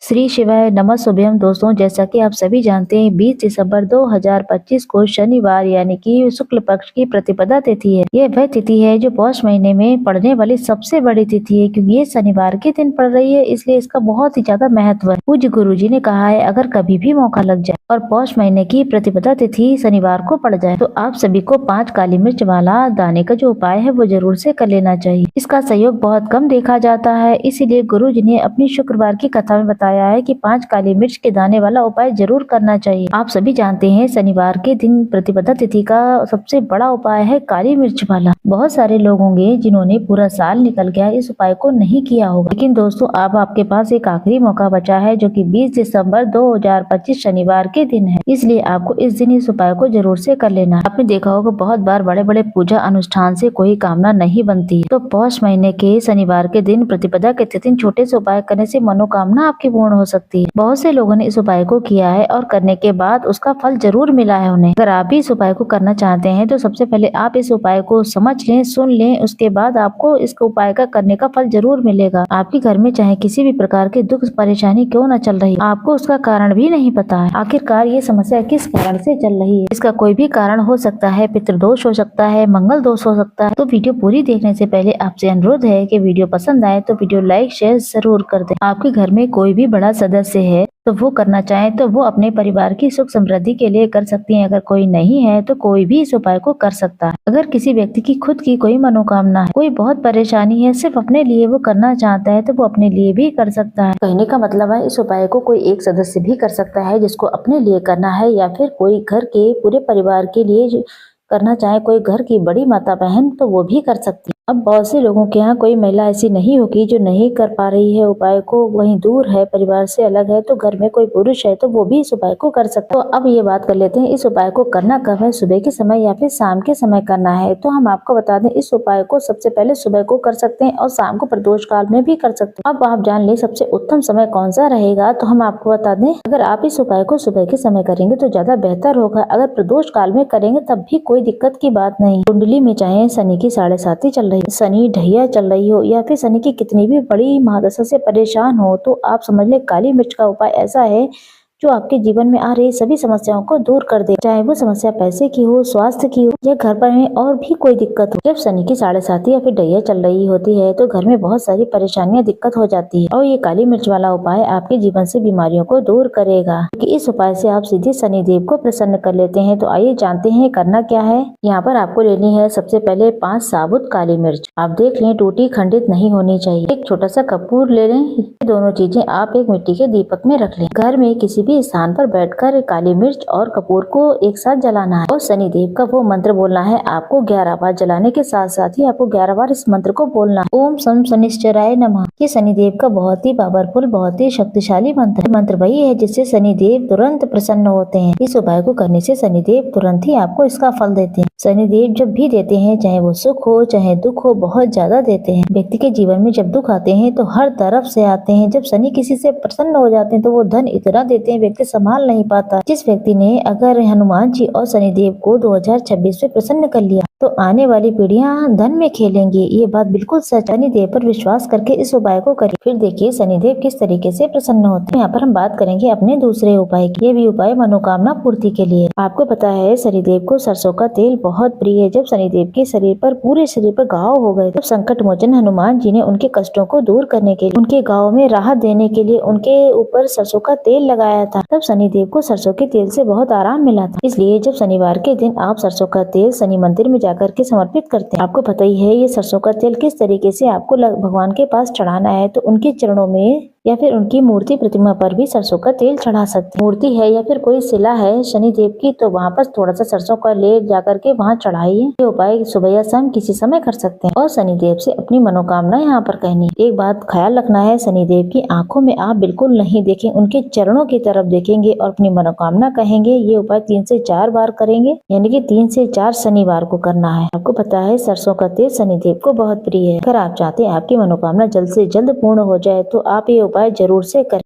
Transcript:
श्री शिवाय नमः शुभम। दोस्तों, जैसा कि आप सभी जानते हैं 20 दिसंबर 2025 को शनिवार यानी कि शुक्ल पक्ष की प्रतिपदा तिथि है। यह वह तिथि है जो पौष महीने में पड़ने वाली सबसे बड़ी तिथि है, क्योंकि ये शनिवार के दिन पड़ रही है, इसलिए इसका बहुत ही ज्यादा महत्व है। पूज्य गुरुजी ने कहा है, अगर कभी भी मौका लग जाए और पौष महीने की प्रतिपदा तिथि शनिवार को पड़ जाए तो आप सभी को 5 काली मिर्च वाला दाने का जो उपाय है वो जरूर से कर लेना चाहिए। इसका सहयोग बहुत कम देखा जाता है, इसीलिए गुरुजी ने अपनी शुक्रवार की कथा में बताया है कि 5 काली मिर्च के दाने वाला उपाय जरूर करना चाहिए। आप सभी जानते हैं शनिवार के दिन प्रतिपदा तिथि का सबसे बड़ा उपाय है काली मिर्च वाला। बहुत सारे लोग होंगे जिन्होंने पूरा साल निकल गया इस उपाय को नहीं किया होगा, लेकिन दोस्तों अब आपके पास एक आखिरी मौका बचा है जो कि 20 दिसंबर 2025 शनिवार के दिन है, इसलिए आपको इस दिन इस उपाय को जरूर से कर लेना। आपने देखा होगा बहुत बार बड़े बड़े पूजा अनुष्ठान से कोई कामना नहीं बनती, तो पौष महीने के शनिवार के दिन प्रतिपदा के दिन छोटे से उपाय करने से मनोकामना आपकी पूर्ण हो सकती है। बहुत से लोगों ने इस उपाय को किया है और करने के बाद उसका फल जरूर मिला है उन्हें। अगर आप भी इस उपाय को करना चाहते हैं तो सबसे पहले आप इस उपाय को समझ लें, सुन लें, उसके बाद आपको इस उपाय का करने का फल जरूर मिलेगा। आपके घर में चाहे किसी भी प्रकार की दुख परेशानी क्यों न चल रही, आपको उसका कारण भी नहीं पता है। आखिरकार ये समस्या किस कारण से चल रही है, इसका कोई भी कारण हो सकता है, पितृदोष हो सकता है, मंगल दोष हो सकता है। तो वीडियो पूरी देखने से पहले आपसे अनुरोध है कि वीडियो पसंद आए तो वीडियो लाइक शेयर जरूर कर दें। आपके घर में कोई भी बड़ा सदस्य है तो वो करना चाहे तो वो अपने परिवार की सुख समृद्धि के लिए कर सकती हैं। अगर कोई नहीं है तो कोई भी इस उपाय को कर सकता है। अगर किसी व्यक्ति की खुद की कोई मनोकामना है, कोई बहुत परेशानी है, सिर्फ अपने लिए वो करना चाहता है तो वो अपने लिए भी कर सकता है। कहने का मतलब है इस उपाय को कोई एक सदस्य भी कर सकता है जिसको अपने लिए करना है, या फिर कोई घर के पूरे परिवार के लिए करना चाहे, कोई घर की बड़ी माता बहन तो वो भी कर सकती है। अब बहुत से लोगों के यहाँ कोई महिला ऐसी नहीं होगी जो नहीं कर पा रही है उपाय को, वहीं दूर है, परिवार से अलग है, तो घर में कोई पुरुष है तो वो भी इस उपाय को कर सकता है। तो अब ये बात कर लेते हैं इस उपाय को करना कब है, सुबह के समय या फिर शाम के समय करना है। तो हम आपको बता दें इस उपाय को सबसे पहले सुबह को कर सकते हैं और शाम को प्रदोष काल में भी कर सकते हैं। अब आप जान ले सबसे उत्तम समय कौन सा रहेगा, तो हम आपको बता दें अगर आप इस उपाय को सुबह के समय करेंगे तो ज्यादा बेहतर होगा। अगर प्रदोष काल में करेंगे तब भी कोई दिक्कत की बात नहीं। कुंडली में चाहे शनि की 7.5 चल रही, शनि ढैया चल रही हो, या फिर शनि की कितनी भी बड़ी महादशा से परेशान हो, तो आप समझ ले काली मिर्च का उपाय ऐसा है जो आपके जीवन में आ रही सभी समस्याओं को दूर कर दे। चाहे वो समस्या पैसे की हो, स्वास्थ्य की हो, या घर पर में और भी कोई दिक्कत हो। जब शनि की 7.5 या फिर ढैया चल रही होती है तो घर में बहुत सारी परेशानियां दिक्कत हो जाती है, और ये काली मिर्च वाला उपाय आपके जीवन से बीमारियों को दूर करेगा, क्योंकि इस उपाय से आप सीधे शनिदेव को प्रसन्न कर लेते हैं। तो आइए जानते हैं करना क्या है। यहाँ पर आपको लेनी है सबसे पहले 5 साबुत काली मिर्च। आप देख लें टूटी खंडित नहीं होनी चाहिए। एक छोटा सा कपूर ले लें। दोनों चीजें आप एक मिट्टी के दीपक में रख लें। घर में किसी भी स्थान पर बैठकर काली मिर्च और कपूर को एक साथ जलाना है और शनिदेव का वो मंत्र बोलना है। आपको 11 बार जलाने के साथ साथ ही आपको 11 बार इस मंत्र को बोलना है, ओम सम शनिश्चराय नमः। ये शनिदेव का बहुत ही पावरफुल, बहुत ही शक्तिशाली मंत्र है। मंत्र वही है जिससे शनिदेव तुरंत प्रसन्न होते हैं। इस उपाय को करने से शनिदेव तुरंत ही आपको इसका फल देते हैं। शनिदेव जब भी देते हैं, चाहे वो सुख हो चाहे दुख हो, बहुत ज्यादा देते हैं। व्यक्ति के जीवन में जब दुख आते हैं तो हर तरफ से आते हैं। जब शनि किसी से प्रसन्न हो जाते हैं तो वो धन इतना देते हैं व्यक्ति संभाल नहीं पाता। जिस व्यक्ति ने अगर हनुमान जी और शनिदेव को 2026 में प्रसन्न कर लिया तो आने वाली पीढ़ियां धन में खेलेंगी। ये बात बिल्कुल सच। शनिदेव पर विश्वास करके इस उपाय को करें, फिर देखिए शनिदेव किस तरीके से प्रसन्न होते हैं। यहाँ पर हम बात करेंगे अपने दूसरे उपाय की। ये भी उपाय मनोकामना पूर्ति के लिए। आपको पता है शनिदेव को सरसों का तेल बहुत प्रिय है। जब शनिदेव के शरीर पर, पूरे शरीर पर घाव हो गए, तब संकट मोचन हनुमान जी ने उनके कष्टों को दूर करने के लिए, उनके घाव में राहत देने के लिए उनके ऊपर सरसों का तेल लगाया था। तब शनिदेव को सरसों के तेल से बहुत आराम मिला था। इसलिए जब शनिवार के दिन आप सरसों का तेल शनि मंदिर में जाकर के समर्पित करते हैं। आपको पता ही है ये सरसों का तेल किस तरीके से आपको भगवान के पास चढ़ाना है। तो उनके चरणों में या फिर उनकी मूर्ति प्रतिमा पर भी सरसों का तेल चढ़ा सकते हैं। मूर्ति है या फिर कोई शिला है शनिदेव की तो वहाँ पर थोड़ा सा सरसों का ले जाकर के वहाँ चढ़ाइए। ये उपाय सुबह या शाम किसी समय कर सकते हैं और शनिदेव से अपनी मनोकामना यहाँ पर कहनी। एक बात ख्याल रखना है, शनिदेव की आंखों में आप बिल्कुल नहीं देखें, उनके चरणों की तरफ देखेंगे और अपनी मनोकामना कहेंगे। ये उपाय 3 से 4 बार करेंगे, यानी कि 3 से 4 शनिवार को करना है। आपको पता है सरसों का तेल शनिदेव को बहुत प्रिय है। अगर आप चाहते हैं आपकी मनोकामना जल्द से जल्द पूर्ण हो जाए तो आप ये उपाय जरूर से करें।